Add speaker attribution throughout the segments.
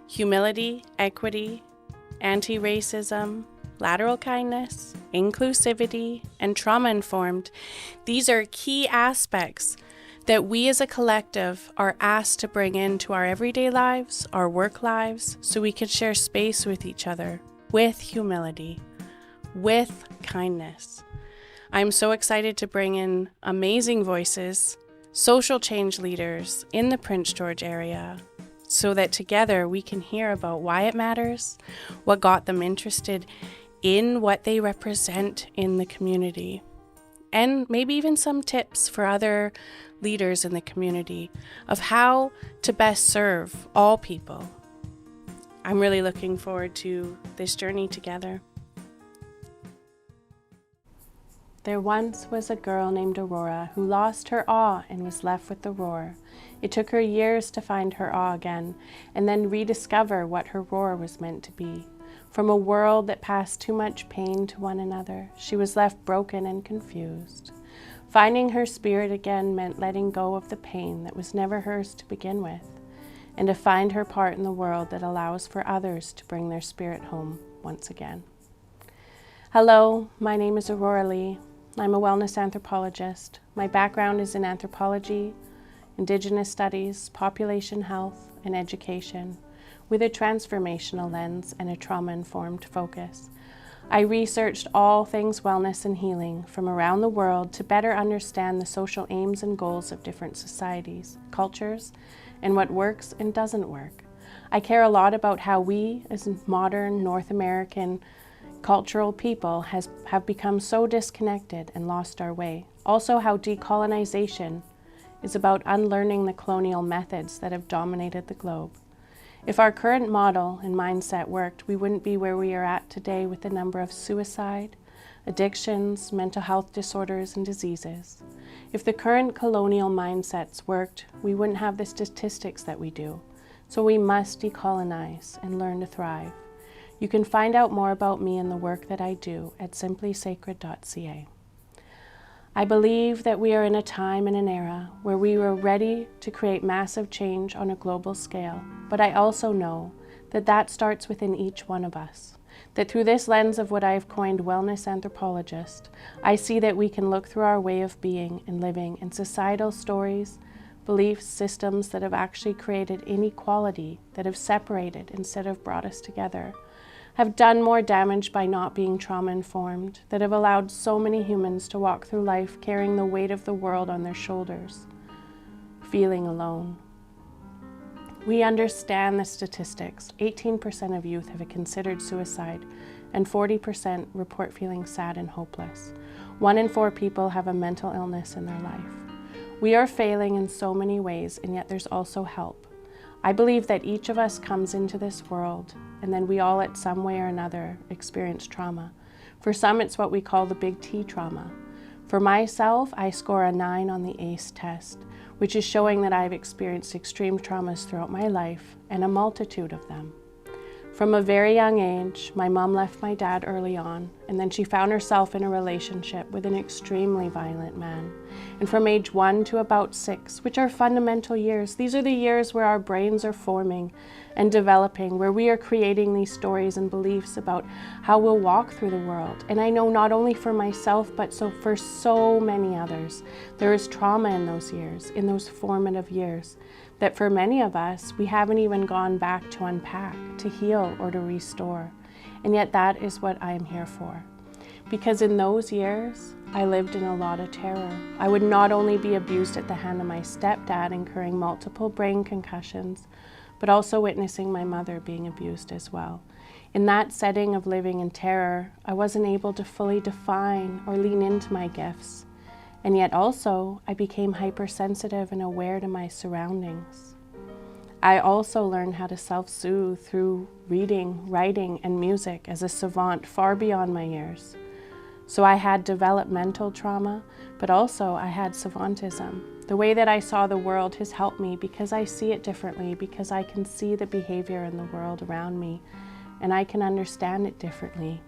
Speaker 1: Humility, equity, anti-racism, lateral kindness, inclusivity, and trauma-informed, these are key aspects that we as a collective are asked to bring into our everyday lives, our work lives, so we can share space with each other, with humility, with kindness. I'm so excited to bring in amazing voices, social change leaders in the Prince George area, so that together we can hear about why it matters, what got them interested in what they represent in the community, and maybe even some tips for other leaders in the community of how to best serve all people. I'm really looking forward to this journey together. There once was a girl named Auroara who lost her awe and was left with the roar. It took her years to find her awe again and then rediscover what her roar was meant to be. From a world that passed too much pain to one another, she was left broken and confused. Finding her spirit again meant letting go of the pain that was never hers to begin with, and to find her part in the world that allows for others to bring their spirit home once again. Hello, my name is Auroara Leigh. I'm a wellness anthropologist. My background is in anthropology, Indigenous studies, population health, and education, with a transformational lens and a trauma-informed focus. I researched all things wellness and healing from around the world to better understand the social aims and goals of different societies, cultures, and what works and doesn't work. I care a lot about how we, as modern North American cultural people, have become so disconnected and lost our way. Also, how decolonization is about unlearning the colonial methods that have dominated the globe. If our current model and mindset worked, we wouldn't be where we are at today with the number of suicide, addictions, mental health disorders, and diseases. If the current colonial mindsets worked, we wouldn't have the statistics that we do. So we must decolonize and learn to thrive. You can find out more about me and the work that I do at simplysacred.ca. I believe that we are in a time and an era where we are ready to create massive change on a global scale, but I also know that that starts within each one of us. That through this lens of what I have coined wellness anthropologist, I see that we can look through our way of being and living in societal stories, beliefs, systems that have actually created inequality, that have separated instead of brought us together, have done more damage by not being trauma-informed, that have allowed so many humans to walk through life carrying the weight of the world on their shoulders, feeling alone. We understand the statistics. 18% of youth have considered suicide, and 40% report feeling sad and hopeless. 1 in 4 people have a mental illness in their life. We are failing in so many ways, and yet there's also help. I believe that each of us comes into this world, and then we all at some way or another experience trauma. For some, it's what we call the big T trauma. For myself, I score a 9 on the ACE test, which is showing that I've experienced extreme traumas throughout my life, and a multitude of them. From a very young age, my mom left my dad early on, and then she found herself in a relationship with an extremely violent man. And from age 1 to about 6, which are fundamental years, these are the years where our brains are forming and developing, where we are creating these stories and beliefs about how we'll walk through the world. And I know not only for myself, but for so many others, there is trauma in those years, in those formative years, that for many of us, we haven't even gone back to unpack, to heal, or to restore. And yet that is what I am here for. Because in those years, I lived in a lot of terror. I would not only be abused at the hand of my stepdad, incurring multiple brain concussions, but also witnessing my mother being abused as well. In that setting of living in terror, I wasn't able to fully define or lean into my gifts. And yet also, I became hypersensitive and aware to my surroundings. I also learned how to self-soothe through reading, writing, and music as a savant far beyond my years. So I had developmental trauma, but also I had savantism. The way that I saw the world has helped me because I see it differently, because I can see the behavior in the world around me, and I can understand it differently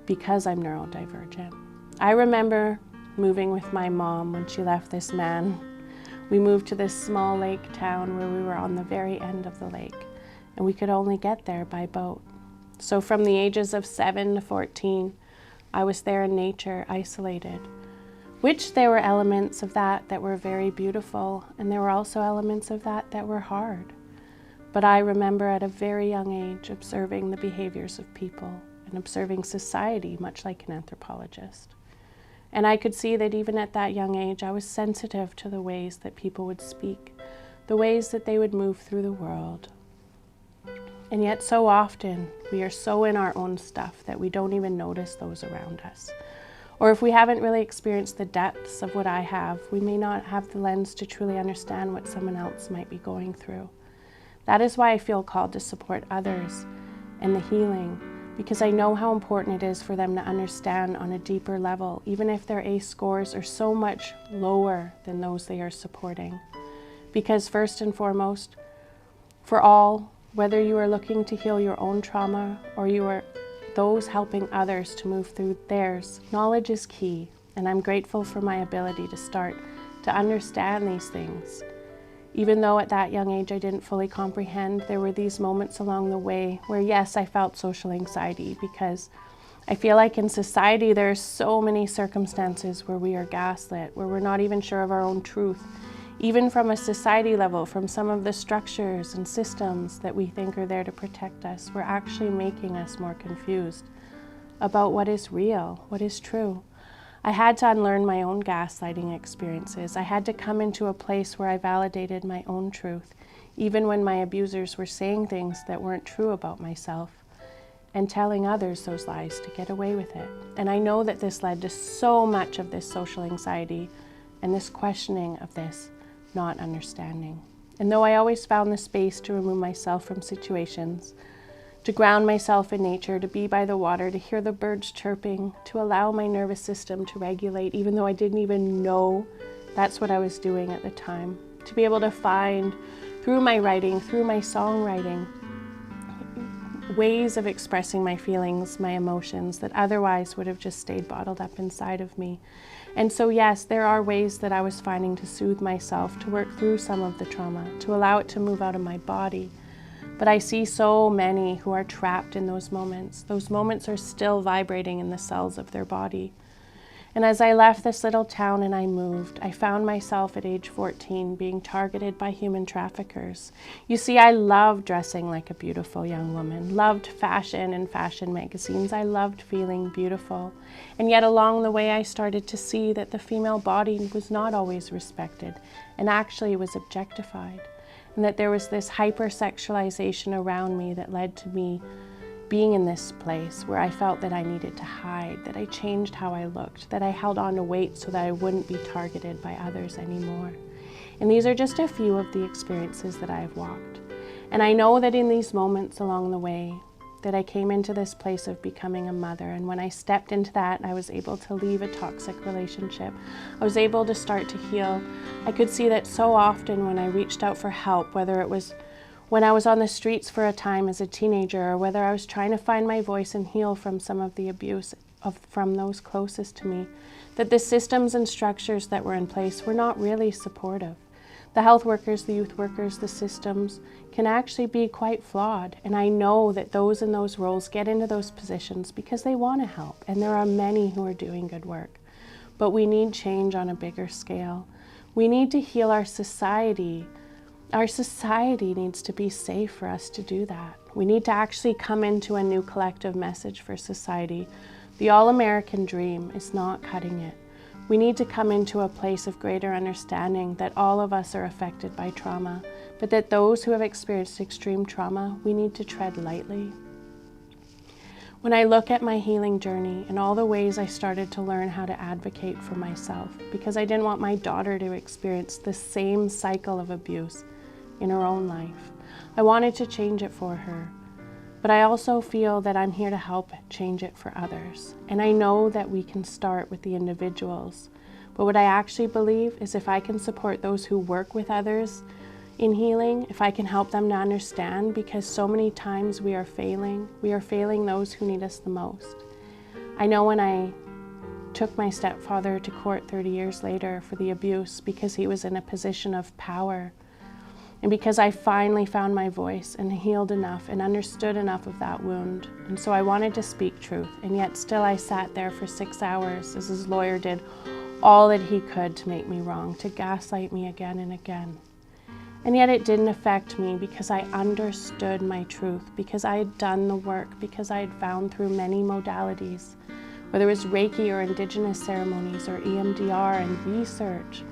Speaker 1: because I'm neurodivergent. I remember moving with my mom when she left this man. We moved to this small lake town where we were on the very end of the lake, and we could only get there by boat. So from the ages of 7 to 14, I was there in nature, isolated, which there were elements of that that were very beautiful, and there were also elements of that that were hard. But I remember at a very young age observing the behaviors of people and observing society, much like an anthropologist. And I could see that even at that young age, I was sensitive to the ways that people would speak, the ways that they would move through the world. And yet so often we are so in our own stuff that we don't even notice those around us. Or if we haven't really experienced the depths of what I have, we may not have the lens to truly understand what someone else might be going through. That is why I feel called to support others in the healing, because I know how important it is for them to understand on a deeper level, even if their ACE scores are so much lower than those they are supporting. Because first and foremost, for all, whether you are looking to heal your own trauma or you are those helping others to move through theirs, knowledge is key, and I'm grateful for my ability to start to understand these things. Even though at that young age I didn't fully comprehend, there were these moments along the way where yes, I felt social anxiety, because I feel like in society there are so many circumstances where we are gaslit, where we're not even sure of our own truth. Even from a society level, from some of the structures and systems that we think are there to protect us, we're actually making us more confused about what is real, what is true. I had to unlearn my own gaslighting experiences. I had to come into a place where I validated my own truth, even when my abusers were saying things that weren't true about myself, and telling others those lies to get away with it. And I know that this led to so much of this social anxiety and this questioning of this not understanding. And though I always found the space to remove myself from situations, to ground myself in nature, to be by the water, to hear the birds chirping, to allow my nervous system to regulate, even though I didn't even know that's what I was doing at the time, to be able to find, through my writing, through my songwriting, ways of expressing my feelings, my emotions that otherwise would have just stayed bottled up inside of me. And so yes, there are ways that I was finding to soothe myself, to work through some of the trauma, to allow it to move out of my body. But I see so many who are trapped in those moments. Those moments are still vibrating in the cells of their body. And as I left this little town and I moved, I found myself at age 14 being targeted by human traffickers. You see, I loved dressing like a beautiful young woman, loved fashion and fashion magazines. I loved feeling beautiful. And yet along the way, I started to see that the female body was not always respected and actually was objectified. And that there was this hypersexualization around me that led to me being in this place where I felt that I needed to hide, that I changed how I looked, that I held on to weight so that I wouldn't be targeted by others anymore. And these are just a few of the experiences that I have walked. And I know that in these moments along the way, that I came into this place of becoming a mother. And when I stepped into that, I was able to leave a toxic relationship. I was able to start to heal. I could see that so often when I reached out for help, whether it was when I was on the streets for a time as a teenager, or whether I was trying to find my voice and heal from some of the abuse from those closest to me, that the systems and structures that were in place were not really supportive. The health workers, the youth workers, the systems can actually be quite flawed. And I know that those in those roles get into those positions because they want to help. And there are many who are doing good work. But we need change on a bigger scale. We need to heal our society. Our society needs to be safe for us to do that. We need to actually come into a new collective message for society. The all-American dream is not cutting it. We need to come into a place of greater understanding that all of us are affected by trauma, but that those who have experienced extreme trauma, we need to tread lightly. When I look at my healing journey and all the ways I started to learn how to advocate for myself, because I didn't want my daughter to experience the same cycle of abuse in her own life. I wanted to change it for her, but I also feel that I'm here to help change it for others. And I know that we can start with the individuals, but what I actually believe is if I can support those who work with others in healing, if I can help them to understand, because so many times we are failing those who need us the most. I know when I took my stepfather to court 30 years later for the abuse because he was in a position of power, and because I finally found my voice and healed enough and understood enough of that wound. And so I wanted to speak truth, and yet still I sat there for 6 hours as his lawyer did all that he could to make me wrong, to gaslight me again and again. And yet it didn't affect me because I understood my truth, because I had done the work, because I had found through many modalities, whether it was Reiki or Indigenous ceremonies or EMDR and research.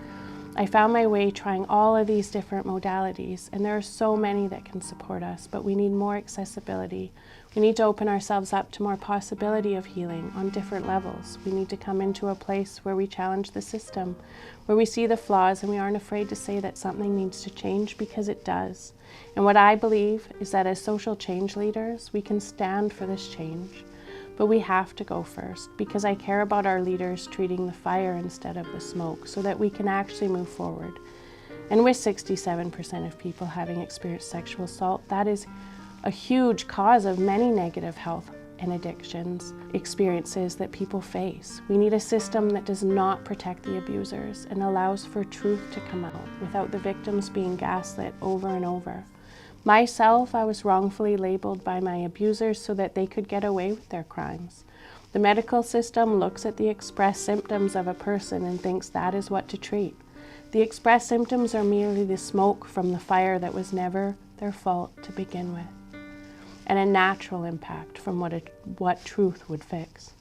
Speaker 1: I found my way trying all of these different modalities, and there are so many that can support us, but we need more accessibility. We need to open ourselves up to more possibility of healing on different levels. We need to come into a place where we challenge the system, where we see the flaws and we aren't afraid to say that something needs to change, because it does. And what I believe is that as social change leaders, we can stand for this change. But we have to go first, because I care about our leaders treating the fire instead of the smoke so that we can actually move forward. And with 67% of people having experienced sexual assault, that is a huge cause of many negative health and addictions experiences that people face. We need a system that does not protect the abusers and allows for truth to come out without the victims being gaslit over and over. Myself, I was wrongfully labeled by my abusers so that they could get away with their crimes. The medical system looks at the express symptoms of a person and thinks that is what to treat. The express symptoms are merely the smoke from the fire that was never their fault to begin with, and a natural impact from what truth would fix.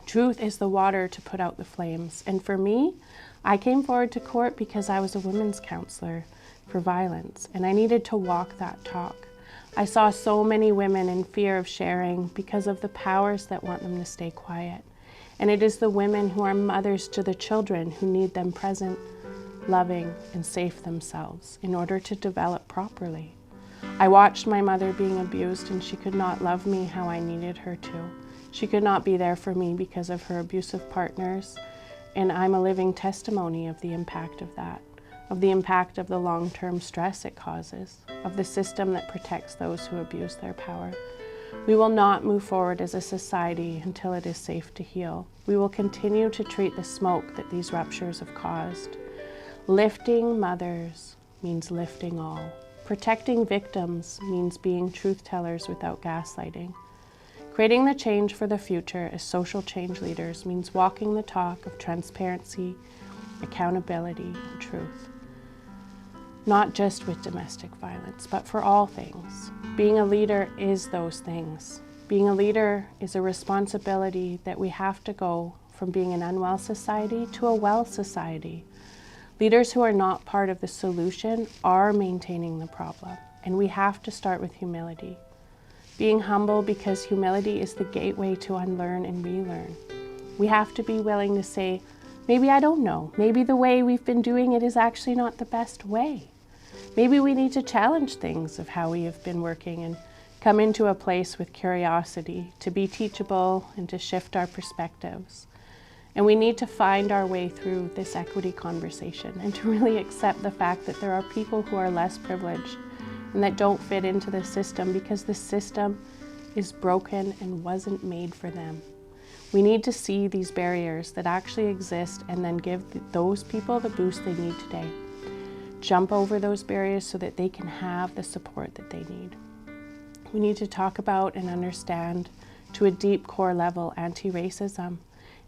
Speaker 1: Truth is the water to put out the flames, and for me, I came forward to court because I was a women's counselor for violence, and I needed to walk that talk. I saw so many women in fear of sharing because of the powers that want them to stay quiet. And it is the women who are mothers to the children who need them present, loving, and safe themselves in order to develop properly. I watched my mother being abused, and she could not love me how I needed her to. She could not be there for me because of her abusive partners, and I'm a living testimony of the impact of that. Of the impact of the long-term stress it causes, of the system that protects those who abuse their power. We will not move forward as a society until it is safe to heal. We will continue to treat the smoke that these ruptures have caused. Lifting mothers means lifting all. Protecting victims means being truth tellers without gaslighting. Creating the change for the future as social change leaders means walking the talk of transparency, accountability, and truth. Not just with domestic violence, but for all things. Being a leader is those things. Being a leader is a responsibility that we have to go from being an unwell society to a well society. Leaders who are not part of the solution are maintaining the problem, and we have to start with humility. Being humble, because humility is the gateway to unlearn and relearn. We have to be willing to say, maybe I don't know. Maybe the way we've been doing it is actually not the best way. Maybe we need to challenge things of how we have been working and come into a place with curiosity to be teachable and to shift our perspectives. And we need to find our way through this equity conversation and to really accept the fact that there are people who are less privileged and that don't fit into the system because the system is broken and wasn't made for them. We need to see these barriers that actually exist and then give those people the boost they need today. Jump over those barriers so that they can have the support that they need. We need to talk about and understand to a deep core level anti-racism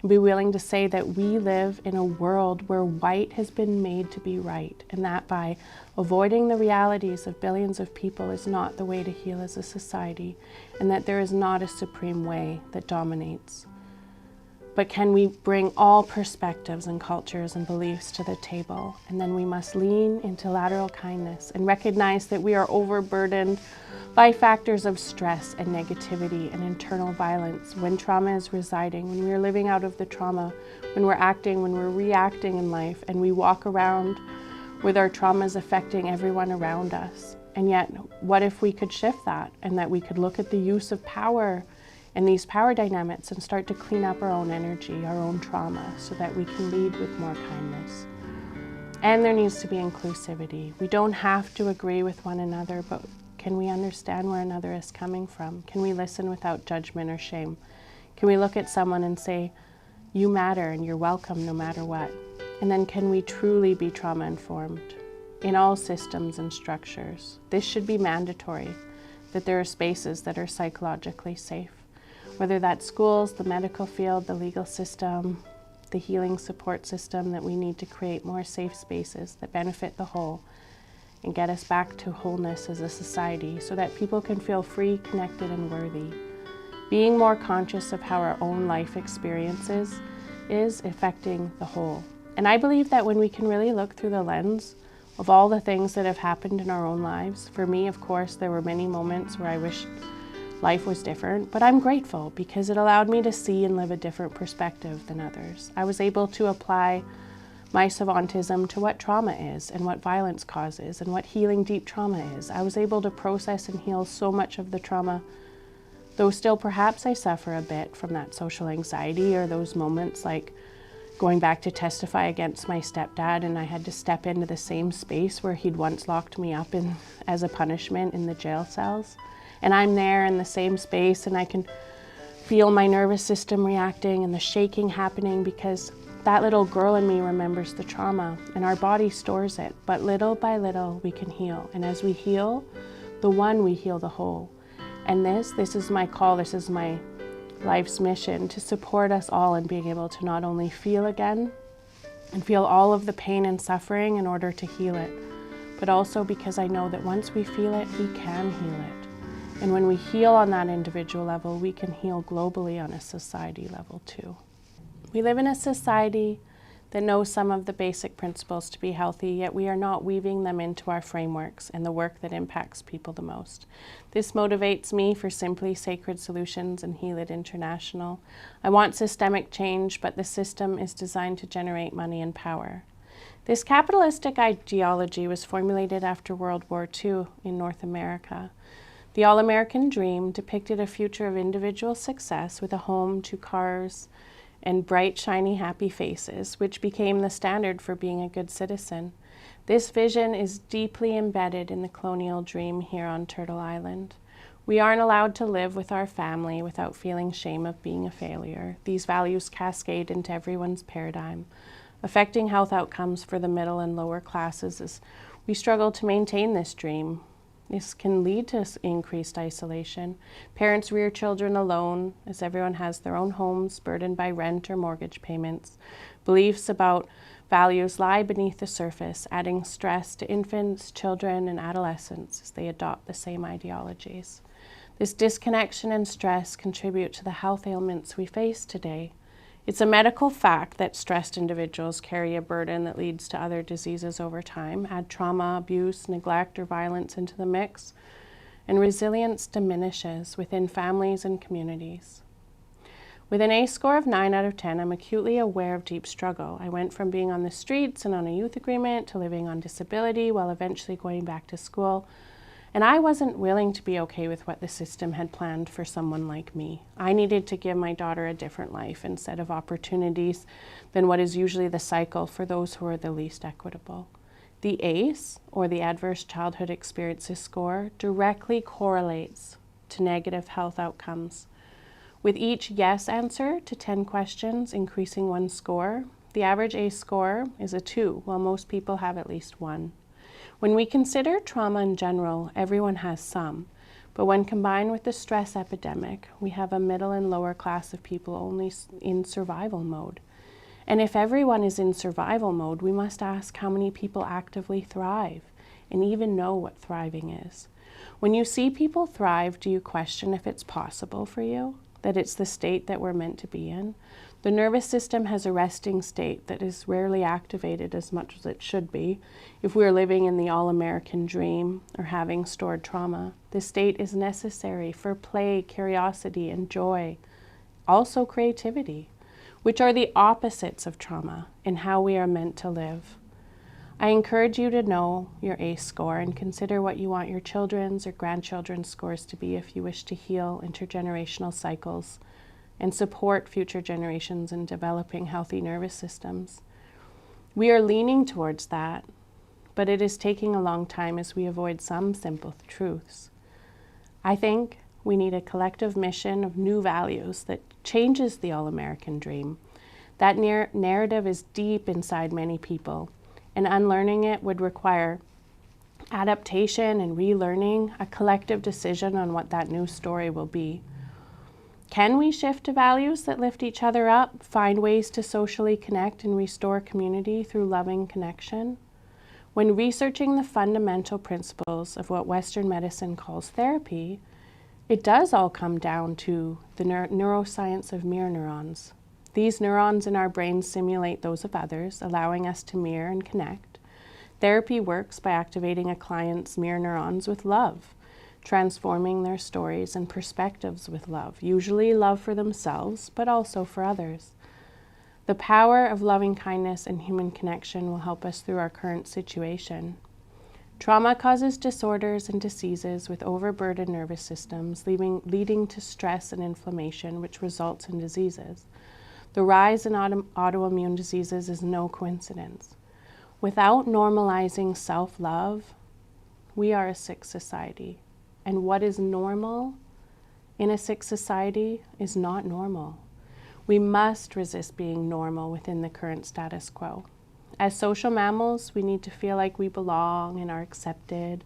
Speaker 1: and be willing to say that we live in a world where white has been made to be right, and that by avoiding the realities of billions of people is not the way to heal as a society, and that there is not a supreme way that dominates. But can we bring all perspectives and cultures and beliefs to the table? And then we must lean into lateral kindness and recognize that we are overburdened by factors of stress and negativity and internal violence when trauma is residing, when we are living out of the trauma, when we're acting, when we're reacting in life, and we walk around with our traumas affecting everyone around us. And yet, what if we could shift that, and that we could look at the use of power and these power dynamics and start to clean up our own energy, our own trauma, so that we can lead with more kindness. And there needs to be inclusivity. We don't have to agree with one another, but can we understand where another is coming from? Can we listen without judgment or shame? Can we look at someone and say, you matter and you're welcome no matter what? And then can we truly be trauma informed in all systems and structures? This should be mandatory, that there are spaces that are psychologically safe, whether that's schools, the medical field, the legal system, the healing support system, that we need to create more safe spaces that benefit the whole and get us back to wholeness as a society so that people can feel free, connected, and worthy. Being more conscious of how our own life experiences is affecting the whole. And I believe that when we can really look through the lens of all the things that have happened in our own lives, for me, of course, there were many moments where I wished life was different, but I'm grateful because it allowed me to see and live a different perspective than others. I was able to apply my savantism to what trauma is and what violence causes and what healing deep trauma is. I was able to process and heal so much of the trauma, though still perhaps I suffer a bit from that social anxiety or those moments like going back to testify against my stepdad, and I had to step into the same space where he'd once locked me up in as a punishment in the jail cells. And I'm there in the same space and I can feel my nervous system reacting and the shaking happening because that little girl in me remembers the trauma and our body stores it. But little by little we can heal. And as we heal the one, we heal the whole. And this is my call, this is my life's mission, to support us all in being able to not only feel again and feel all of the pain and suffering in order to heal it, but also because I know that once we feel it, we can heal it. And when we heal on that individual level, we can heal globally on a society level too. We live in a society that knows some of the basic principles to be healthy, yet we are not weaving them into our frameworks and the work that impacts people the most. This motivates me for Simply Sacred Solutions and Heal It International. I want systemic change, but the system is designed to generate money and power. This capitalistic ideology was formulated after World War II in North America. The All-American Dream depicted a future of individual success with a home, 2 cars, and bright, shiny, happy faces, which became the standard for being a good citizen. This vision is deeply embedded in the colonial dream here on Turtle Island. We aren't allowed to live with our family without feeling shame of being a failure. These values cascade into everyone's paradigm, affecting health outcomes for the middle and lower classes as we struggle to maintain this dream. This can lead to increased isolation. Parents rear children alone as everyone has their own homes burdened by rent or mortgage payments. Beliefs about values lie beneath the surface, adding stress to infants, children, and adolescents as they adopt the same ideologies. This disconnection and stress contribute to the health ailments we face today. It's a medical fact that stressed individuals carry a burden that leads to other diseases over time. Add trauma, abuse, neglect, or violence into the mix, and resilience diminishes within families and communities. With an ACE score of 9 out of 10, I'm acutely aware of deep struggle. I went from being on the streets and on a youth agreement to living on disability while eventually going back to school. And I wasn't willing to be okay with what the system had planned for someone like me. I needed to give my daughter a different life and set of opportunities than what is usually the cycle for those who are the least equitable. The ACE, or the Adverse Childhood Experiences score, directly correlates to negative health outcomes. With each yes answer to 10 questions increasing 1 score, the average ACE score is a 2, while most people have at least 1. When we consider trauma in general, everyone has some, but when combined with the stress epidemic, we have a middle and lower class of people only in survival mode. And if everyone is in survival mode, we must ask how many people actively thrive and even know what thriving is. When you see people thrive, do you question if it's possible for you, that it's the state that we're meant to be in? The nervous system has a resting state that is rarely activated as much as it should be if we're living in the all-American dream or having stored trauma. This state is necessary for play, curiosity, and joy, also creativity, which are the opposites of trauma and how we are meant to live. I encourage you to know your ACE score and consider what you want your children's or grandchildren's scores to be if you wish to heal intergenerational cycles and support future generations in developing healthy nervous systems. We are leaning towards that, but it is taking a long time as we avoid some simple truths. I think We need a collective mission of new values that changes the all-American dream. That narrative is deep inside many people, and unlearning it would require adaptation and relearning, a collective decision on what that new story will be. Can we shift to values that lift each other up, find ways to socially connect and restore community through loving connection? When researching the fundamental principles of what Western medicine calls therapy, it does all come down to the neuroscience of mirror neurons. These neurons in our brains simulate those of others, allowing us to mirror and connect. Therapy works by activating a client's mirror neurons with love, transforming their stories and perspectives with love, usually love for themselves, but also for others. The power of loving kindness and human connection will help us through our current situation. Trauma causes disorders and diseases with overburdened nervous systems, leading to stress and inflammation, which results in diseases. The rise in autoimmune diseases is no coincidence. Without normalizing self-love, we are a sick society. And what is normal in a sick society is not normal. We must resist being normal within the current status quo. As social mammals, we need to feel like we belong and are accepted,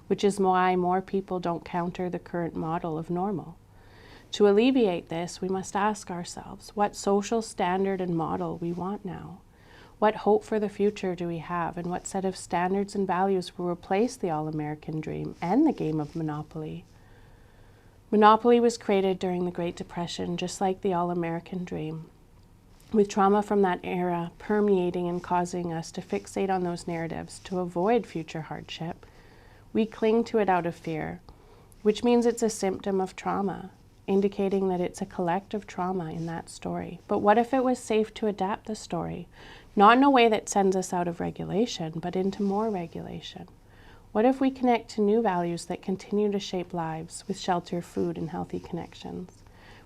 Speaker 1: which is why more people don't counter the current model of normal. To alleviate this, we must ask ourselves what social standard and model we want now. What hope for the future do we have, and what set of standards and values will replace the all-American dream and the game of Monopoly? Monopoly was created during the Great Depression, just like the all-American dream, with trauma from that era permeating and causing us to fixate on those narratives to avoid future hardship. We cling to it out of fear, which means it's a symptom of trauma, indicating that it's a collective trauma in that story. But what if it was safe to adapt the story? Not in a way that sends us out of regulation, but into more regulation. What if we connect to new values that continue to shape lives with shelter, food, and healthy connections?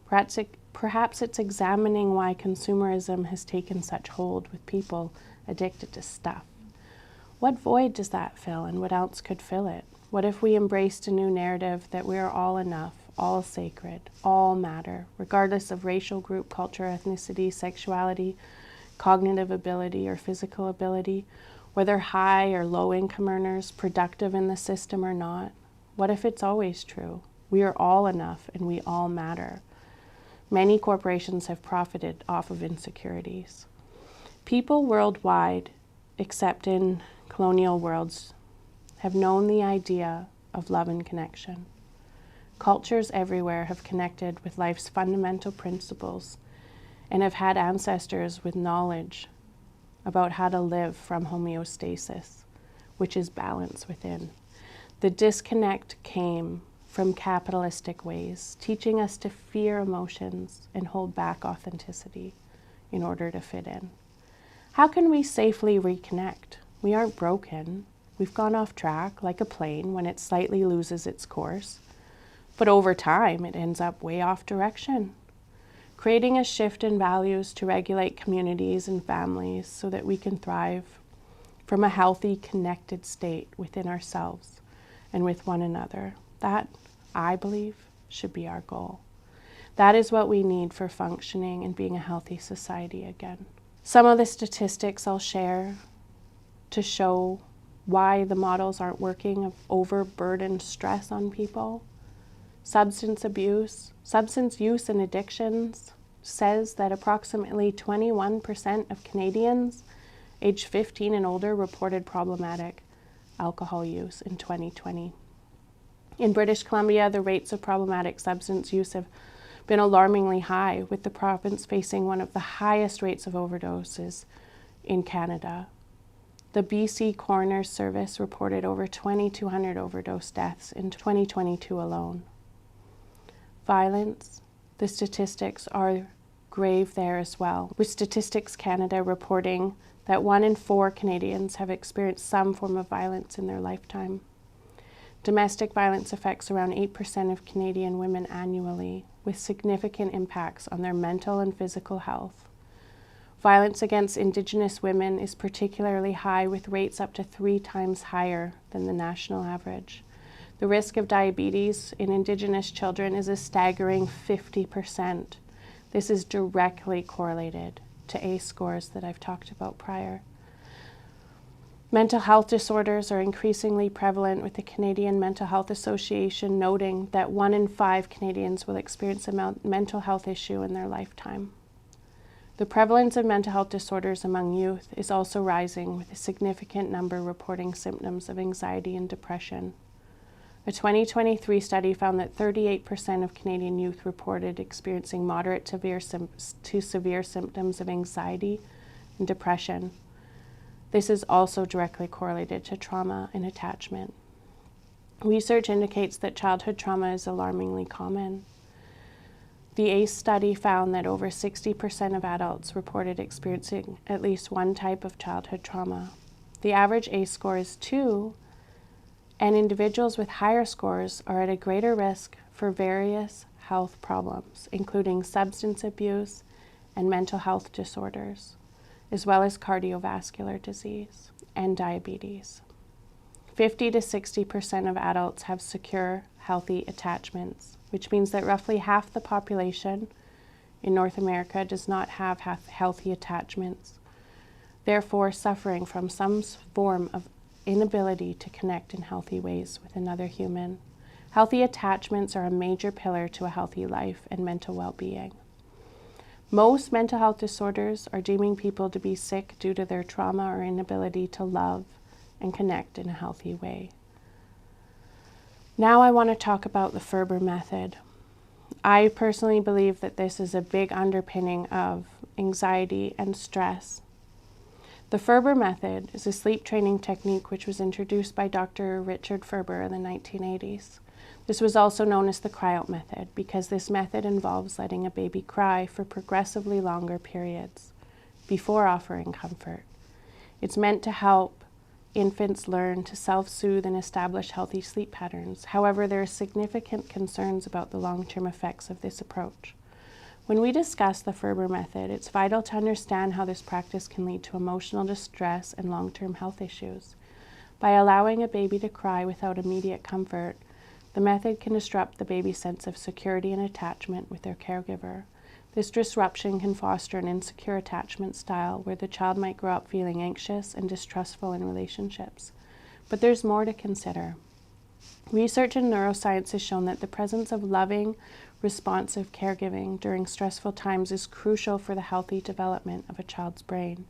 Speaker 1: Perhaps it's examining why consumerism has taken such hold with people addicted to stuff. What void does that fill, and what else could fill it? What if we embraced a new narrative that we are all enough, all sacred, all matter, regardless of racial group, culture, ethnicity, sexuality, cognitive ability, or physical ability, whether high or low income earners, productive in the system or not? What if it's always true? We are all enough and we all matter. Many corporations have profited off of insecurities. People worldwide, except in colonial worlds, have known the idea of love and connection. Cultures everywhere have connected with life's fundamental principles and have had ancestors with knowledge about how to live from homeostasis, which is balance within. The disconnect came from capitalistic ways, teaching us to fear emotions and hold back authenticity in order to fit in. How can we safely reconnect? We aren't broken. We've gone off track like a plane when it slightly loses its course, but over time it ends up way off direction. Creating a shift in values to regulate communities and families so that we can thrive from a healthy, connected state within ourselves and with one another. That, I believe, should be our goal. That is what we need for functioning and being a healthy society again. Some of the statistics I'll share to show why the models aren't working of overburdened stress on people. Substance abuse, substance use and addictions says that approximately 21% of Canadians aged 15 and older reported problematic alcohol use in 2020. In British Columbia, the rates of problematic substance use have been alarmingly high, with the province facing one of the highest rates of overdoses in Canada. The BC Coroner's Service reported over 2,200 overdose deaths in 2022 alone. Violence, the statistics are grave there as well, with Statistics Canada reporting that 1 in 4 Canadians have experienced some form of violence in their lifetime. Domestic violence affects around 8% of Canadian women annually, with significant impacts on their mental and physical health. Violence against Indigenous women is particularly high, with rates up to 3 times higher than the national average. The risk of diabetes in Indigenous children is a staggering 50%. This is directly correlated to ACE scores that I've talked about prior. Mental health disorders are increasingly prevalent, with the Canadian Mental Health Association noting that 1 in 5 Canadians will experience a mental health issue in their lifetime. The prevalence of mental health disorders among youth is also rising, with a significant number reporting symptoms of anxiety and depression. A 2023 study found that 38% of Canadian youth reported experiencing moderate to severe symptoms of anxiety and depression. This is also directly correlated to trauma and attachment. Research indicates that childhood trauma is alarmingly common. The ACE study found that over 60% of adults reported experiencing at least one type of childhood trauma. The average ACE score is 2, and individuals with higher scores are at a greater risk for various health problems, including substance abuse and mental health disorders, as well as cardiovascular disease and diabetes. 50 to 60% of adults have secure, healthy attachments, which means that roughly half the population in North America does not have healthy attachments, therefore suffering from some form of inability to connect in healthy ways with another human. Healthy attachments are a major pillar to a healthy life and mental well-being. Most mental health disorders are deeming people to be sick due to their trauma or inability to love and connect in a healthy way. Now I want to talk about the Ferber method. I personally believe that this is a big underpinning of anxiety and stress. The Ferber method is a sleep training technique which was introduced by Dr. Richard Ferber in the 1980s. This was also known as the cry-out method because this method involves letting a baby cry for progressively longer periods before offering comfort. It's meant to help infants learn to self-soothe and establish healthy sleep patterns. However, there are significant concerns about the long-term effects of this approach. When we discuss the Ferber method, it's vital to understand how this practice can lead to emotional distress and long-term health issues. By allowing a baby to cry without immediate comfort, the method can disrupt the baby's sense of security and attachment with their caregiver. This disruption can foster an insecure attachment style where the child might grow up feeling anxious and distrustful in relationships. But there's more to consider. Research in neuroscience has shown that the presence of loving, responsive caregiving during stressful times is crucial for the healthy development of a child's brain.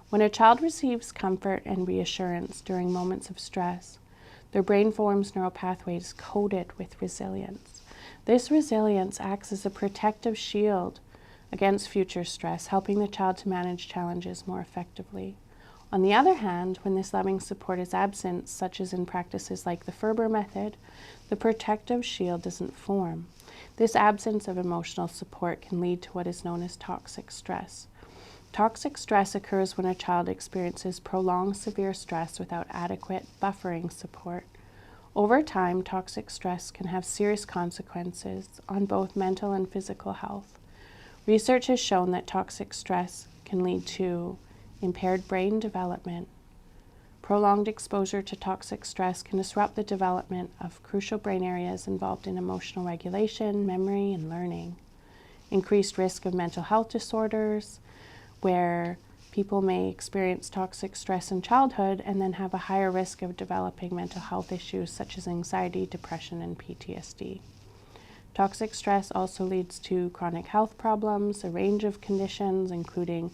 Speaker 1: When a child receives comfort and reassurance during moments of stress, their brain forms neural pathways coated with resilience. This resilience acts as a protective shield against future stress, helping the child to manage challenges more effectively. On the other hand, when this loving support is absent, such as in practices like the Ferber method, the protective shield doesn't form. This absence of emotional support can lead to what is known as toxic stress. Toxic stress occurs when a child experiences prolonged severe stress without adequate buffering support. Over time, toxic stress can have serious consequences on both mental and physical health. Research has shown that toxic stress can lead to impaired brain development. Prolonged exposure to toxic stress can disrupt the development of crucial brain areas involved in emotional regulation, memory, and learning. Increased risk of mental health disorders, where people may experience toxic stress in childhood and then have a higher risk of developing mental health issues such as anxiety, depression, and PTSD. Toxic stress also leads to chronic health problems, a range of conditions including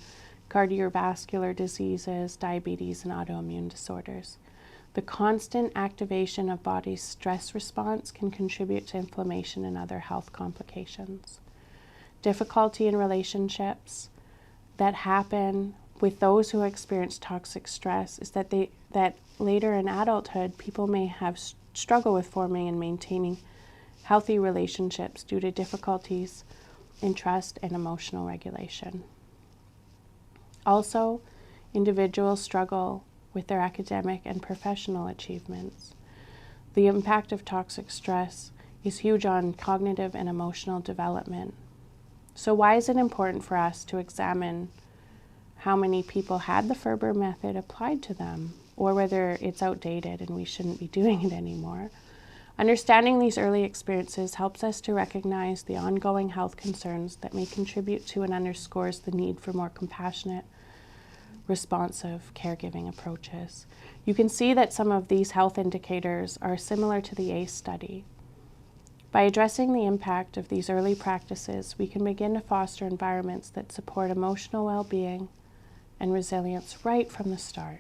Speaker 1: cardiovascular diseases, diabetes, and autoimmune disorders. The constant activation of body's stress response can contribute to inflammation and other health complications. Difficulty in relationships that happen with those who experience toxic stress is that later in adulthood, people may have struggle with forming and maintaining healthy relationships due to difficulties in trust and emotional regulation. Also, individuals struggle with their academic and professional achievements. The impact of toxic stress is huge on cognitive and emotional development. So why is it important for us to examine how many people had the Ferber method applied to them, or whether it's outdated and we shouldn't be doing it anymore? Understanding these early experiences helps us to recognize the ongoing health concerns that may contribute to and underscores the need for more compassionate, responsive caregiving approaches. You can see that some of these health indicators are similar to the ACE study. By addressing the impact of these early practices, we can begin to foster environments that support emotional well-being and resilience right from the start.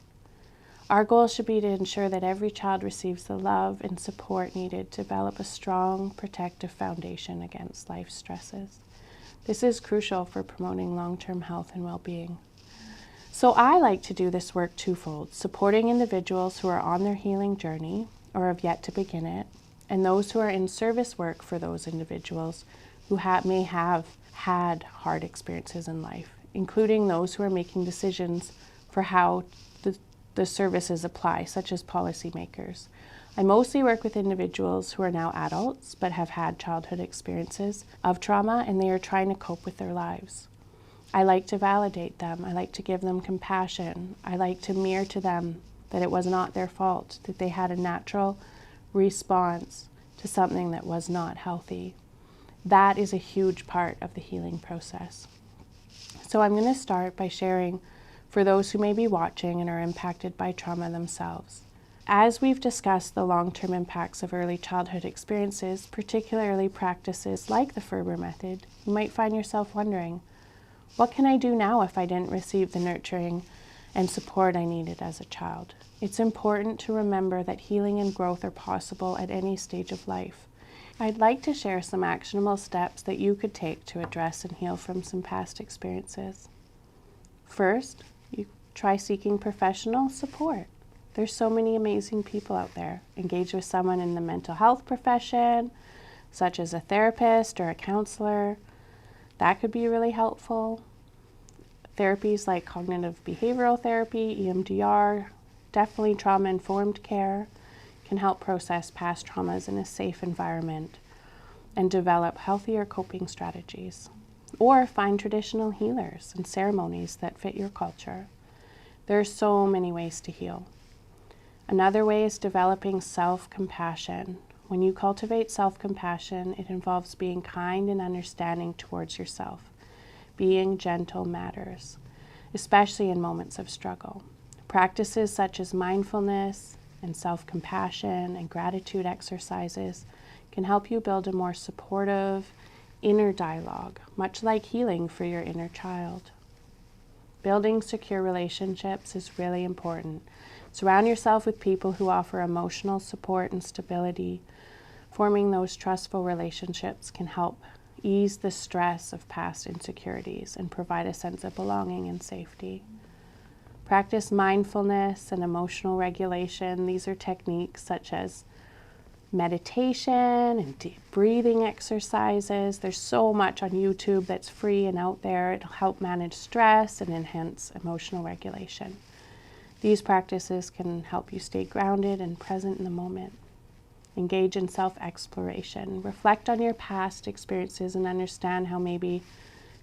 Speaker 1: Our goal should be to ensure that every child receives the love and support needed to develop a strong, protective foundation against life stresses. This is crucial for promoting long-term health and well-being. So I like to do this work twofold, supporting individuals who are on their healing journey or have yet to begin it, and those who are in service work for those individuals who may have had hard experiences in life, including those who are making decisions for how the services apply, such as policymakers. I mostly work with individuals who are now adults but have had childhood experiences of trauma and they are trying to cope with their lives. I like to validate them. I like to give them compassion. I like to mirror to them that it was not their fault, that they had a natural response to something that was not healthy. That is a huge part of the healing process. So I'm going to start by sharing for those who may be watching and are impacted by trauma themselves. As we've discussed the long-term impacts of early childhood experiences, particularly practices like the Ferber method, you might find yourself wondering, what can I do now if I didn't receive the nurturing and support I needed as a child? It's important to remember that healing and growth are possible at any stage of life. I'd like to share some actionable steps that you could take to address and heal from some past experiences. First, you try seeking professional support. There's so many amazing people out there. Engage with someone in the mental health profession, such as a therapist or a counselor. That could be really helpful. Therapies like cognitive behavioral therapy, EMDR, definitely trauma-informed care can help process past traumas in a safe environment and develop healthier coping strategies. Or find traditional healers and ceremonies that fit your culture. There are so many ways to heal. Another way is developing self-compassion. When you cultivate self-compassion, it involves being kind and understanding towards yourself. Being gentle matters, especially in moments of struggle. Practices such as mindfulness and self-compassion and gratitude exercises can help you build a more supportive inner dialogue, much like healing for your inner child. Building secure relationships is really important. Surround yourself with people who offer emotional support and stability. Forming those trustful relationships can help ease the stress of past insecurities and provide a sense of belonging and safety. Practice mindfulness and emotional regulation. These are techniques such as meditation and deep breathing exercises. There's so much on YouTube that's free and out there. It'll help manage stress and enhance emotional regulation. These practices can help you stay grounded and present in the moment. Engage in self-exploration. Reflect on your past experiences and understand how maybe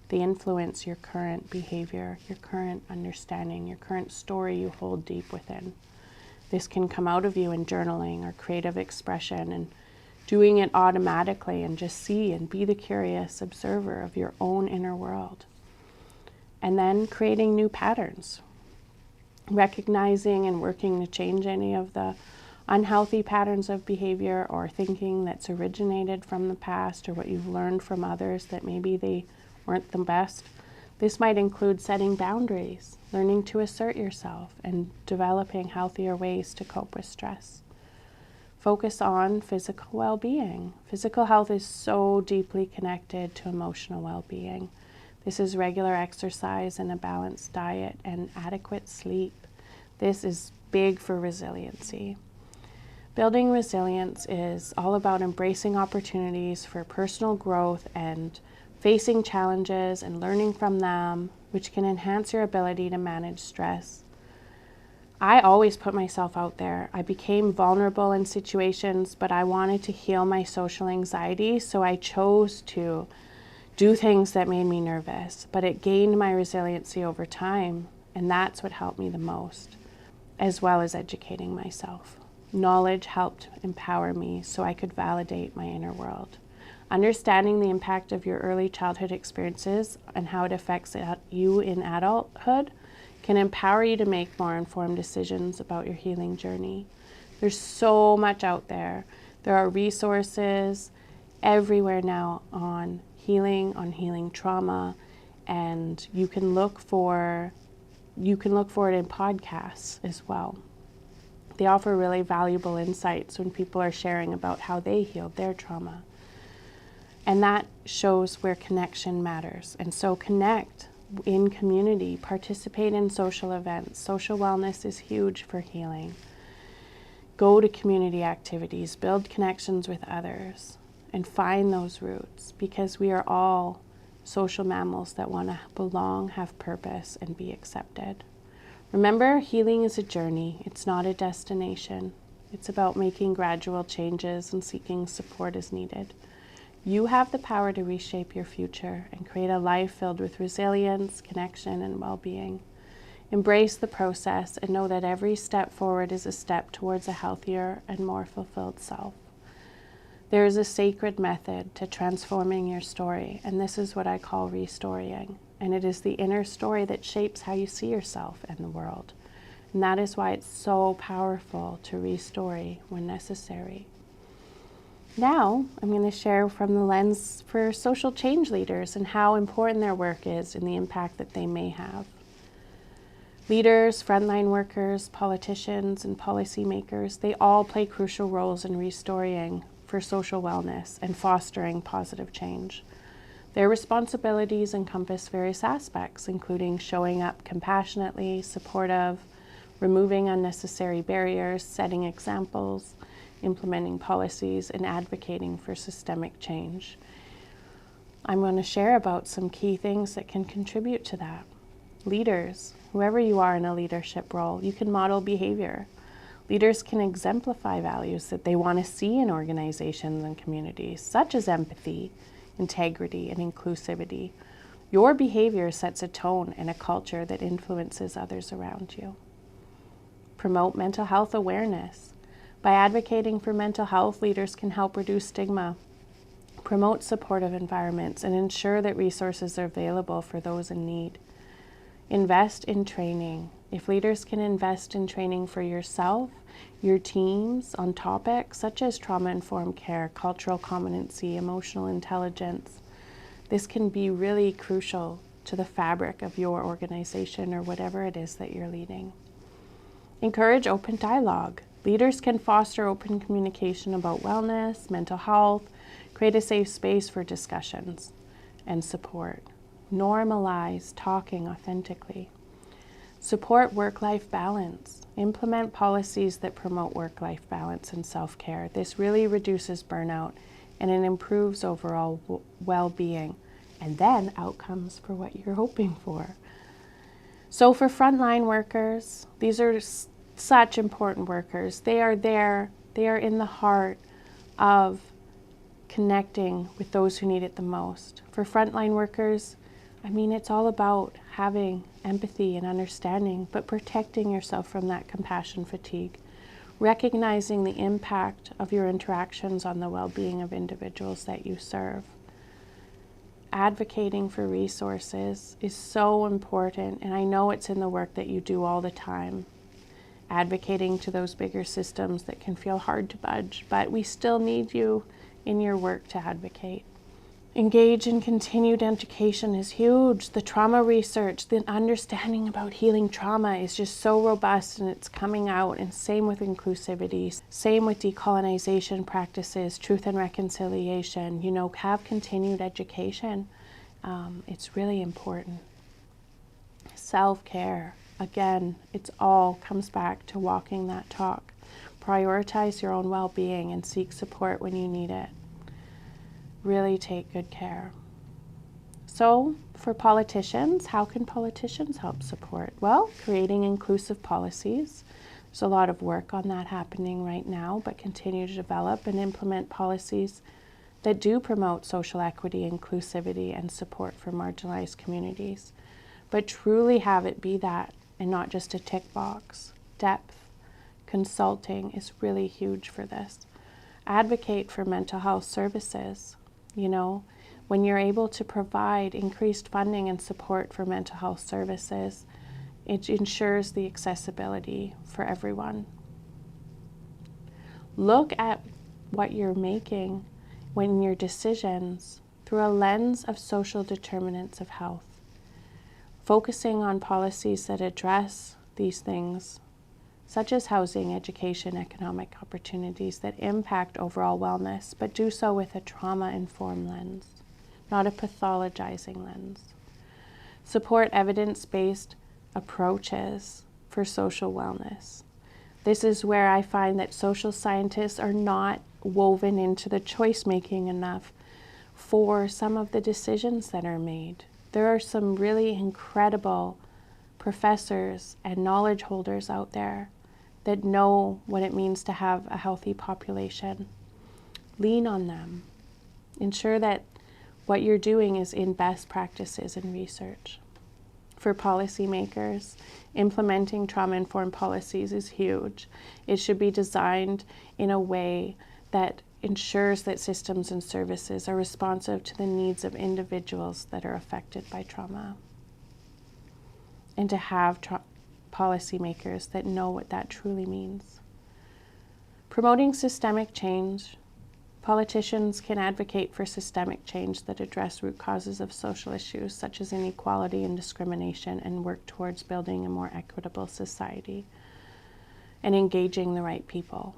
Speaker 1: they influence your current behavior, your current understanding, your current story you hold deep within. This can come out of you in journaling or creative expression and doing it automatically, and just see and be the curious observer of your own inner world. And then creating new patterns. Recognizing and working to change any of the unhealthy patterns of behavior or thinking that's originated from the past or what you've learned from others that maybe they weren't the best. This might include setting boundaries, learning to assert yourself, and developing healthier ways to cope with stress. Focus on physical well-being. Physical health is so deeply connected to emotional well-being. This is regular exercise and a balanced diet and adequate sleep. This is big for resiliency. Building resilience is all about embracing opportunities for personal growth and facing challenges and learning from them, which can enhance your ability to manage stress. I always put myself out there. I became vulnerable in situations, but I wanted to heal my social anxiety, so I chose to do things that made me nervous, but it gained my resiliency over time, and that's what helped me the most, as well as educating myself. Knowledge helped empower me so I could validate my inner world. Understanding the impact of your early childhood experiences and how it affects you in adulthood can empower you to make more informed decisions about your healing journey. There's so much out there. There are resources everywhere now on healing trauma, and you can look for it in podcasts as well. They offer really valuable insights when people are sharing about how they healed their trauma. And that shows where connection matters. And so connect in community, participate in social events. Social wellness is huge for healing. Go to community activities, build connections with others, and find those roots, because we are all social mammals that want to belong, have purpose, and be accepted. Remember, healing is a journey. It's not a destination. It's about making gradual changes and seeking support as needed. You have the power to reshape your future and create a life filled with resilience, connection, and well-being. Embrace the process and know that every step forward is a step towards a healthier and more fulfilled self. There is a sacred method to transforming your story, and this is what I call restorying. And it is the inner story that shapes how you see yourself and the world. And that is why it's so powerful to restory when necessary. Now, I'm going to share from the lens for social change leaders and how important their work is and the impact that they may have. Leaders, frontline workers, politicians, and policymakers, they all play crucial roles in restoring for social wellness and fostering positive change. Their responsibilities encompass various aspects, including showing up compassionately, supportive, removing unnecessary barriers, setting examples, implementing policies, and advocating for systemic change. I'm going to share about some key things that can contribute to that. Leaders, whoever you are in a leadership role, you can model behavior. Leaders can exemplify values that they want to see in organizations and communities, such as empathy, integrity, and inclusivity. Your behavior sets a tone and a culture that influences others around you. Promote mental health awareness. By advocating for mental health, leaders can help reduce stigma, promote supportive environments, and ensure that resources are available for those in need. Invest in training. If leaders can invest in training for yourself, your teams on topics such as trauma-informed care, cultural competency, emotional intelligence, this can be really crucial to the fabric of your organization or whatever it is that you're leading. Encourage open dialogue. Leaders can foster open communication about wellness, mental health, create a safe space for discussions and support. Normalize talking authentically. Support work-life balance. Implement policies that promote work-life balance and self-care. This really reduces burnout and it improves overall well-being, and then outcomes for what you're hoping for. So for frontline workers, these are such important workers. They are there, they are in the heart of connecting with those who need it the most. For frontline workers, it's all about having empathy and understanding, but protecting yourself from that compassion fatigue, recognizing the impact of your interactions on the well-being of individuals that you serve. Advocating for resources is so important, and I know it's in the work that you do all the time. Advocating to those bigger systems that can feel hard to budge, but we still need you in your work to advocate. Engage in continued education is huge. The trauma research, the understanding about healing trauma is just so robust, and it's coming out, and same with inclusivity, same with decolonization practices, truth and reconciliation. Have continued education. It's really important. Self-care. Again, it's all comes back to walking that talk. Prioritize your own well-being and seek support when you need it. Really take good care. So for politicians, how can politicians help support? Well, creating inclusive policies. There's a lot of work on that happening right now, but continue to develop and implement policies that do promote social equity, inclusivity, and support for marginalized communities. But truly have it be that and not just a tick box. Depth, consulting is really huge for this. Advocate for mental health services. You know, when you're able to provide increased funding and support for mental health services, it ensures the accessibility for everyone. Look at what you're making when your decisions through a lens of social determinants of health, focusing on policies that address these things, such as housing, education, economic opportunities that impact overall wellness, but do so with a trauma-informed lens, not a pathologizing lens. Support evidence-based approaches for social wellness. This is where I find that social scientists are not woven into the choice-making enough for some of the decisions that are made. There are some really incredible professors and knowledge holders out there that know what it means to have a healthy population. Lean on them. Ensure that what you're doing is in best practices and research. For policymakers, implementing trauma-informed policies is huge. It should be designed in a way that ensures that systems and services are responsive to the needs of individuals that are affected by trauma. And to have policymakers that know what that truly means. Promoting systemic change. Politicians can advocate for systemic change that address root causes of social issues such as inequality and discrimination and work towards building a more equitable society and engaging the right people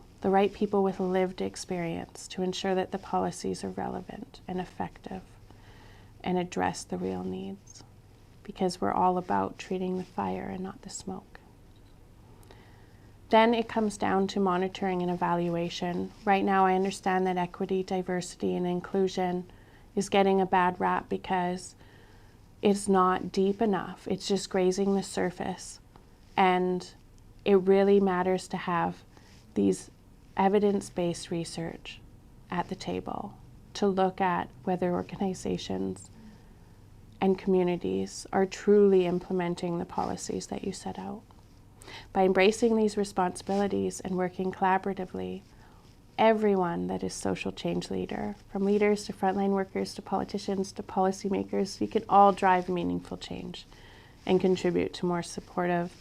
Speaker 1: with lived experience to ensure that the policies are relevant and effective and address the real needs, because we're all about treating the fire and not the smoke. Then it comes down to monitoring and evaluation. Right now, I understand that equity, diversity, and inclusion is getting a bad rap because it's not deep enough. It's just grazing the surface. And it really matters to have these evidence-based research at the table to look at whether organizations and communities are truly implementing the policies that you set out. By embracing these responsibilities and working collaboratively, everyone that is social change leader, from leaders to frontline workers to politicians to policymakers, you can all drive meaningful change and contribute to more supportive,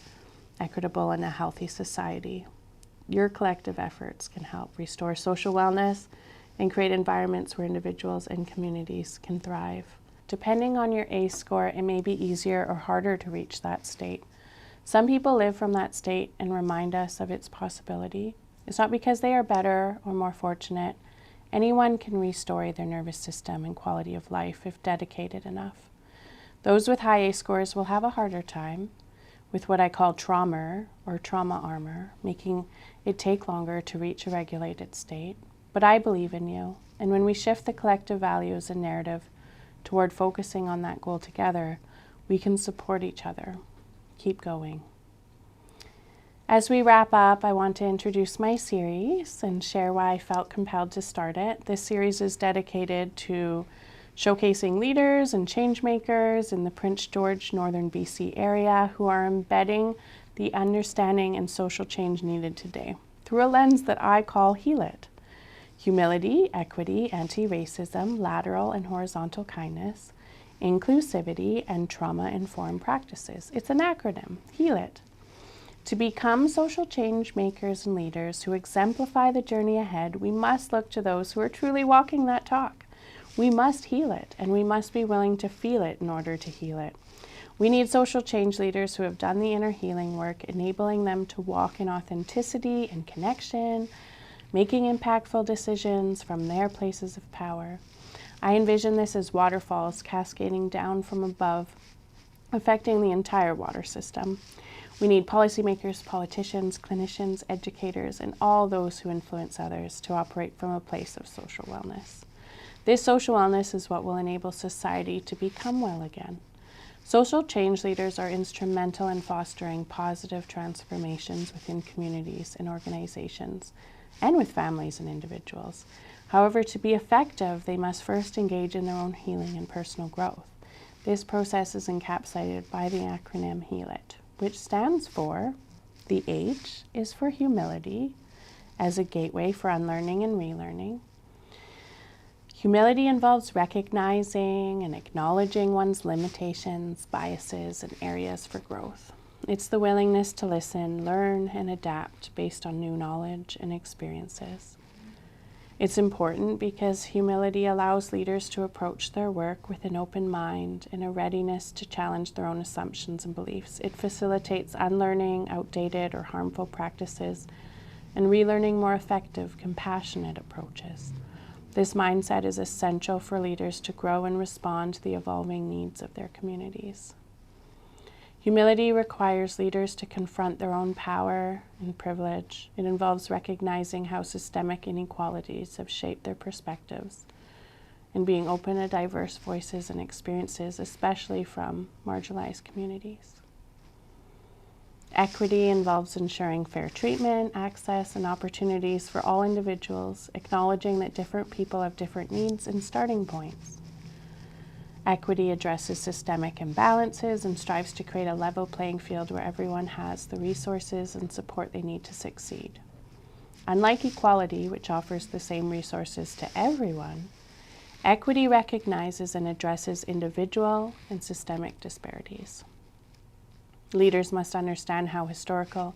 Speaker 1: equitable, and a healthy society. Your collective efforts can help restore social wellness and create environments where individuals and communities can thrive. Depending on your ACE score, it may be easier or harder to reach that state. Some people live from that state and remind us of its possibility. It's not because they are better or more fortunate. Anyone can restore their nervous system and quality of life if dedicated enough. Those with high ACE scores will have a harder time with what I call trauma or trauma armor, making it take longer to reach a regulated state. But I believe in you, and when we shift the collective values and narrative toward focusing on that goal together, we can support each other. Keep going. As we wrap up, I want to introduce my series and share why I felt compelled to start it. This series is dedicated to showcasing leaders and change makers in the Prince George, Northern BC area who are embedding the understanding and social change needed today through a lens that I call Heal It. Humility, equity, anti-racism, lateral and horizontal kindness, inclusivity, and trauma-informed practices. It's an acronym, Heal It. To become social change makers and leaders who exemplify the journey ahead, we must look to those who are truly walking that talk. We must heal it, and we must be willing to feel it in order to heal it. We need social change leaders who have done the inner healing work, enabling them to walk in authenticity and connection, making impactful decisions from their places of power. I envision this as waterfalls cascading down from above, affecting the entire water system. We need policymakers, politicians, clinicians, educators, and all those who influence others to operate from a place of social wellness. This social wellness is what will enable society to become well again. Social change leaders are instrumental in fostering positive transformations within communities and organizations, and with families and individuals. However, to be effective, they must first engage in their own healing and personal growth. This process is encapsulated by the acronym HEAL IT, which stands for The H is for humility, as a gateway for unlearning and relearning. Humility involves recognizing and acknowledging one's limitations, biases, and areas for growth. It's the willingness to listen, learn, and adapt based on new knowledge and experiences. It's important because humility allows leaders to approach their work with an open mind and a readiness to challenge their own assumptions and beliefs. It facilitates unlearning outdated or harmful practices and relearning more effective, compassionate approaches. This mindset is essential for leaders to grow and respond to the evolving needs of their communities. Humility requires leaders to confront their own power and privilege. It involves recognizing how systemic inequalities have shaped their perspectives and being open to diverse voices and experiences, especially from marginalized communities. Equity involves ensuring fair treatment, access, and opportunities for all individuals, acknowledging that different people have different needs and starting points. Equity addresses systemic imbalances and strives to create a level playing field where everyone has the resources and support they need to succeed. Unlike equality, which offers the same resources to everyone, equity recognizes and addresses individual and systemic disparities. Leaders must understand how historical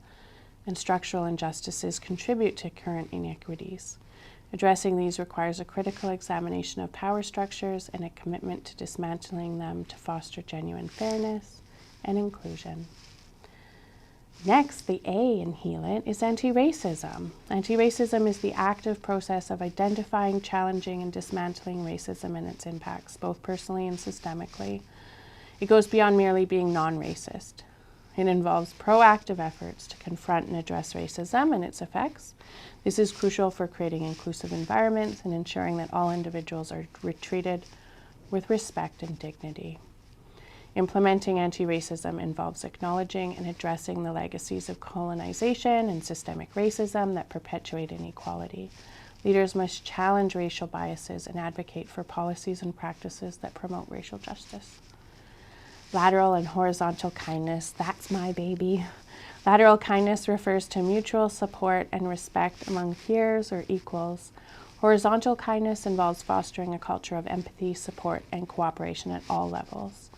Speaker 1: and structural injustices contribute to current inequities. Addressing these requires a critical examination of power structures and a commitment to dismantling them to foster genuine fairness and inclusion. Next, the A in Heal It is anti-racism. Anti-racism is the active process of identifying, challenging, and dismantling racism and its impacts, both personally and systemically. It goes beyond merely being non-racist. It involves proactive efforts to confront and address racism and its effects. This is crucial for creating inclusive environments and ensuring that all individuals are treated with respect and dignity. Implementing anti-racism involves acknowledging and addressing the legacies of colonization and systemic racism that perpetuate inequality. Leaders must challenge racial biases and advocate for policies and practices that promote racial justice. Lateral and horizontal kindness, that's my baby. Lateral kindness refers to mutual support and respect among peers or equals. Horizontal kindness involves fostering a culture of empathy, support, and cooperation at all levels.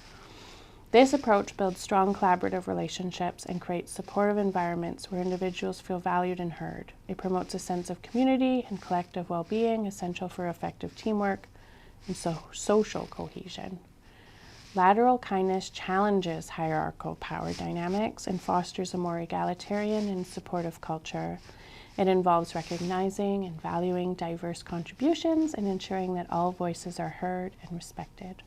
Speaker 1: This approach builds strong collaborative relationships and creates supportive environments where individuals feel valued and heard. It promotes a sense of community and collective well-being, essential for effective teamwork and social cohesion. Lateral kindness challenges hierarchical power dynamics and fosters a more egalitarian and supportive culture. It involves recognizing and valuing diverse contributions and ensuring that all voices are heard and respected.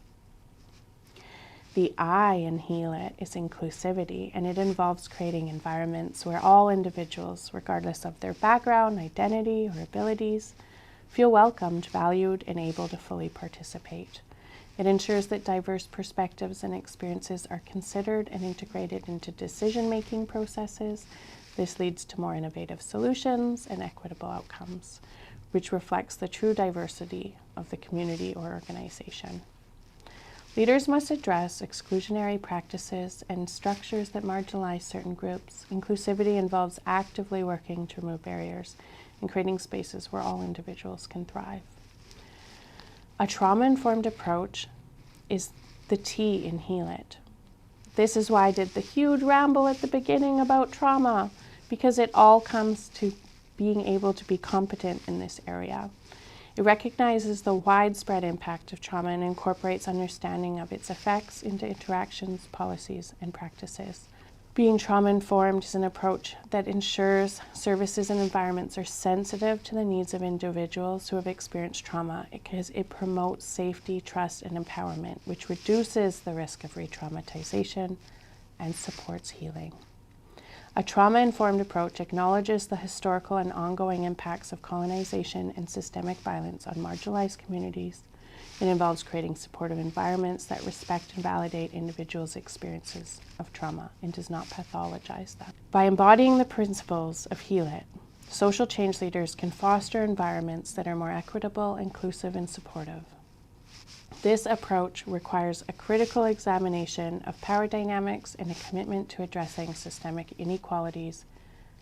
Speaker 1: The I in Heal It is inclusivity, and it involves creating environments where all individuals, regardless of their background, identity, or abilities, feel welcomed, valued, and able to fully participate. It ensures that diverse perspectives and experiences are considered and integrated into decision-making processes. This leads to more innovative solutions and equitable outcomes, which reflects the true diversity of the community or organization. Leaders must address exclusionary practices and structures that marginalize certain groups. Inclusivity involves actively working to remove barriers and creating spaces where all individuals can thrive. A trauma-informed approach is the T in Heal It. This is why I did the huge ramble at the beginning about trauma, because it all comes to being able to be competent in this area. It recognizes the widespread impact of trauma and incorporates understanding of its effects into interactions, policies, and practices. Being trauma-informed is an approach that ensures services and environments are sensitive to the needs of individuals who have experienced trauma, because it promotes safety, trust, and empowerment, which reduces the risk of re-traumatization and supports healing. A trauma-informed approach acknowledges the historical and ongoing impacts of colonization and systemic violence on marginalized communities. It involves creating supportive environments that respect and validate individuals' experiences of trauma and does not pathologize them. By embodying the principles of Heal It, social change leaders can foster environments that are more equitable, inclusive, and supportive. This approach requires a critical examination of power dynamics and a commitment to addressing systemic inequalities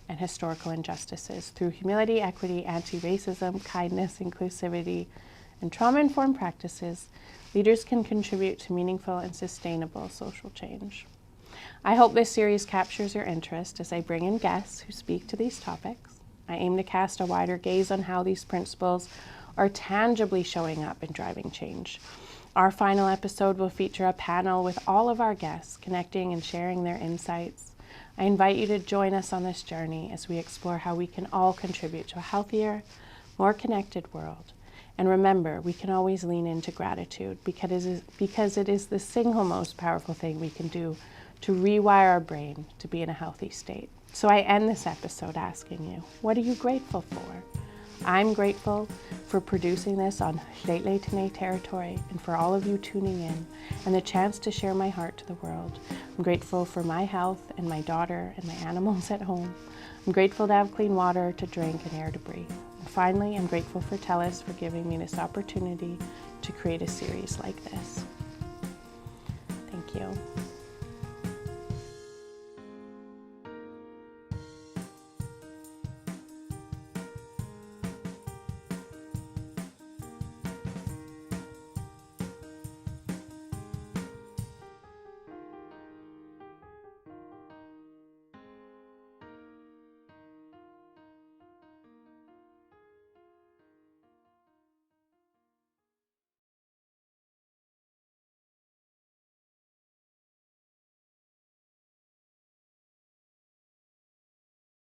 Speaker 1: and historical injustices. Through humility, equity, anti-racism, kindness, inclusivity, and trauma-informed practices, leaders can contribute to meaningful and sustainable social change. I hope this series captures your interest as I bring in guests who speak to these topics. I aim to cast a wider gaze on how these principles are tangibly showing up and driving change. Our final episode will feature a panel with all of our guests connecting and sharing their insights. I invite you to join us on this journey as we explore how we can all contribute to a healthier, more connected world. And remember, we can always lean into gratitude because it is the single most powerful thing we can do to rewire our brain to be in a healthy state. So I end this episode asking you, what are you grateful for? I'm grateful for producing this on Haudenosaunee territory and for all of you tuning in and the chance to share my heart to the world. I'm grateful for my health and my daughter and my animals at home. I'm grateful to have clean water to drink and air to breathe. And finally, I'm grateful for TELUS for giving me this opportunity to create a series like this. Thank you.